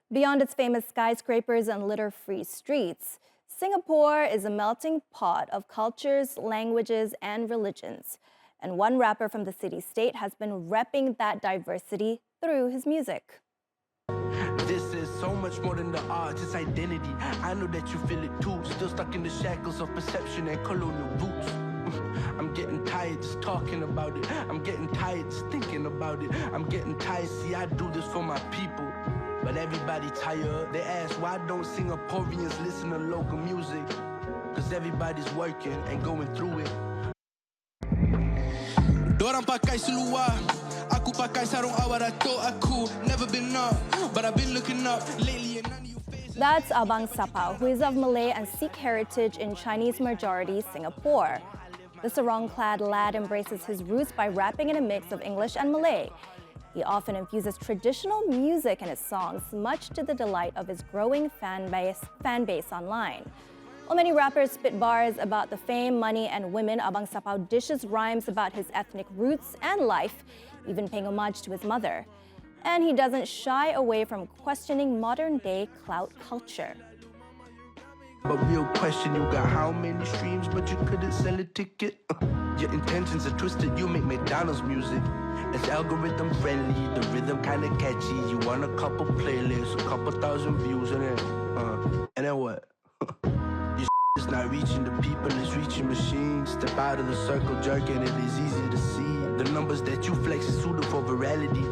Beyond its famous skyscrapers and litter-free streets, Singapore is a melting pot of cultures, languages, and religions. And one rapper from the city-state has been repping that diversity through his music. This is so much more than the art, it's identity. I know that you feel it too, still stuck in the shackles of perception and colonial roots. I'm getting tired just talking about it. I'm getting tired just thinking about it. I'm getting tired, see I do this for my people. But everybody tired. They ask why don't Singaporeans listen to local music? Cause everybody's working and going through it. Dorang pakai seluar, aku pakai sarong awal datuk aku. Never been up, but I've been looking up lately and none of you faces. That's ABANGSAPAU, who is of Malay and Sikh heritage in Chinese-majority Singapore. The sarong-clad lad embraces his roots by rapping in a mix of English and Malay. He often infuses traditional music in his songs, much to the delight of his growing fan base online. While many rappers spit bars about the fame, money, and women, ABANGSAPAU dishes rhymes about his ethnic roots and life, even paying homage to his mother. And he doesn't shy away from questioning modern-day clout culture. But real question, you got how many streams, but you couldn't sell a ticket? Your intentions are twisted, you make McDonald's music. It's algorithm friendly, the rhythm kinda catchy. You want a couple playlists, a couple thousand views, and then what? Your is not reaching the people, it's reaching machines. Step out of the circle, jerk, and it is easy to see. The numbers that you flex is suited for virality.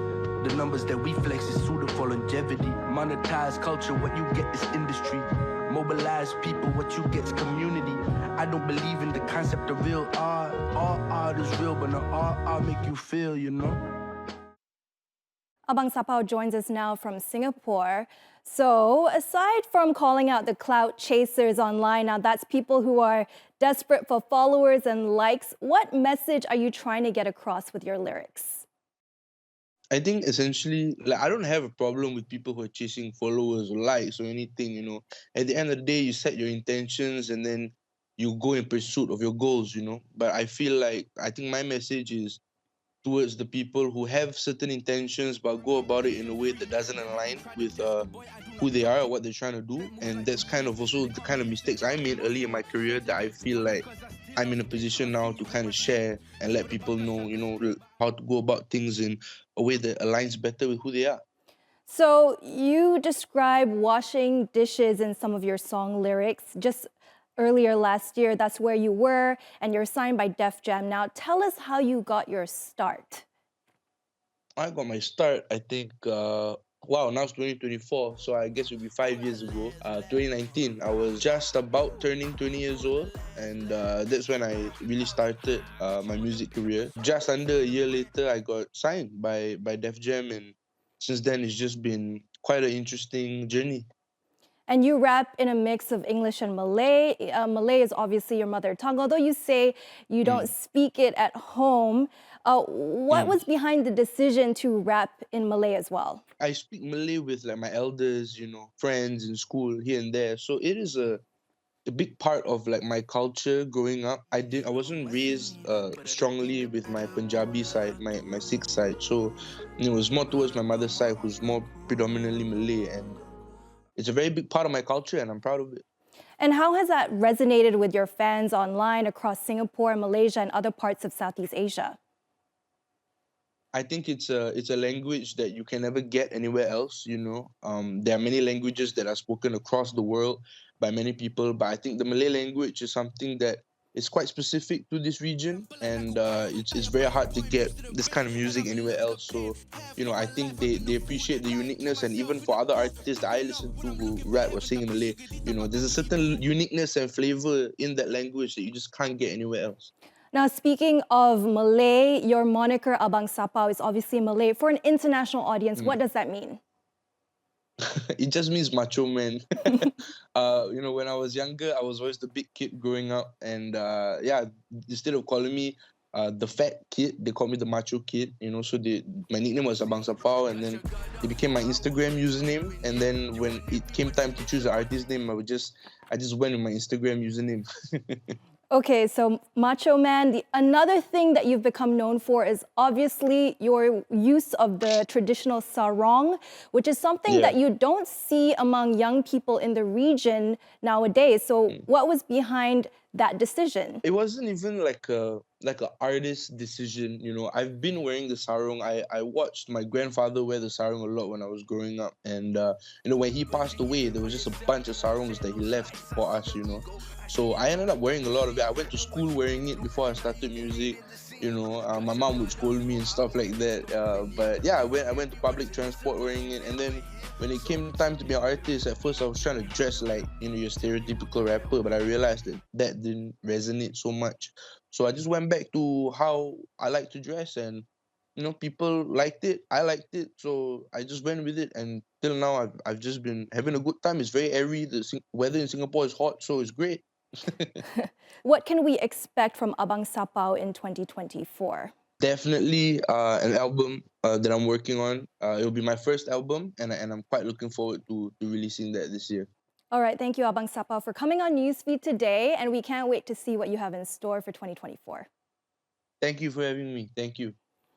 The numbers that we flex is suited for longevity. Monetize culture, what you get is industry. Mobilize people, what you get is community. I don't believe in the concept of real art. All art is real, but not all art make you feel, you know? ABANGSAPAU joins us now from Singapore. So, aside from calling out the clout chasers online, now that's people who are desperate for followers and likes, what message are you trying to get across with your lyrics? I think essentially, like, I don't have a problem with people who are chasing followers or likes or anything, you know. At the end of the day, you set your intentions and then you go in pursuit of your goals, you know. But I think my message is towards the people who have certain intentions but go about it in a way that doesn't align with who they are or what they're trying to do. And that's kind of also the kind of mistakes I made early in my career that I feel like I'm in a position now to kind of share and let people know, you know, how to go about things in a way that aligns better with who they are. So, you describe washing dishes in some of your song lyrics. Just earlier last year, that's where you were, and you're signed by Def Jam. Now, tell us how you got your start. I got my start, I think, now it's 2024, so I guess it would be 5 years ago. 2019, I was just about turning 20 years old, and that's when I really started my music career. Just under a year later, I got signed by Def Jam, and since then, it's just been quite an interesting journey. And you rap in a mix of English and Malay. Malay is obviously your mother tongue, although you say you don't speak it at home. What was behind the decision to rap in Malay as well? I speak Malay with like my elders, you know, friends in school here and there. So it is a big part of like my culture growing up. I wasn't raised strongly with my Punjabi side, my Sikh side. So it was more towards my mother's side, who's more predominantly Malay, and it's a very big part of my culture, and I'm proud of it. And how has that resonated with your fans online across Singapore, Malaysia, and other parts of Southeast Asia? I think it's a language that you can never get anywhere else, you know. There are many languages that are spoken across the world by many people, but I think the Malay language is something that is quite specific to this region, and it's very hard to get this kind of music anywhere else. So, you know, I think they appreciate the uniqueness, and even for other artists that I listen to who rap or sing in Malay, you know, there's a certain uniqueness and flavor in that language that you just can't get anywhere else. Now, speaking of Malay, your moniker ABANGSAPAU is obviously Malay. For an international audience, what does that mean? It just means macho man. You know, when I was younger, I was always the big kid growing up, and instead of calling me the fat kid, they called me the macho kid. You know, so my nickname was ABANGSAPAU, and then it became my Instagram username. And then when it came time to choose an artist name, I just went with my Instagram username. Okay, so Macho Man, another thing that you've become known for is obviously your use of the traditional sarong, which is something Yeah. that you don't see among young people in the region nowadays. So, what was behind that decision? It wasn't even like a artist decision, you know. I've been wearing the sarong. I watched my grandfather wear the sarong a lot when I was growing up, and when he passed away, there was just a bunch of sarongs that he left for us, you know. So I ended up wearing a lot of it. I went to school wearing it before I started music. My mom would scold me and stuff like that. But yeah, I went to public transport wearing it, and then when it came time to be an artist, at first I was trying to dress like your stereotypical rapper, but I realized that didn't resonate so much. So I just went back to how I like to dress, and people liked it. I liked it, so I just went with it. And till now, I've just been having a good time. It's very airy. The weather in Singapore is hot, so it's great. What can we expect from ABANGSAPAU in 2024? Definitely an album that I'm working on. It'll be my first album, and I'm quite looking forward to releasing that this year. All right, thank you, ABANGSAPAU, for coming on Newsfeed today, and we can't wait to see what you have in store for 2024. Thank you for having me. Thank you.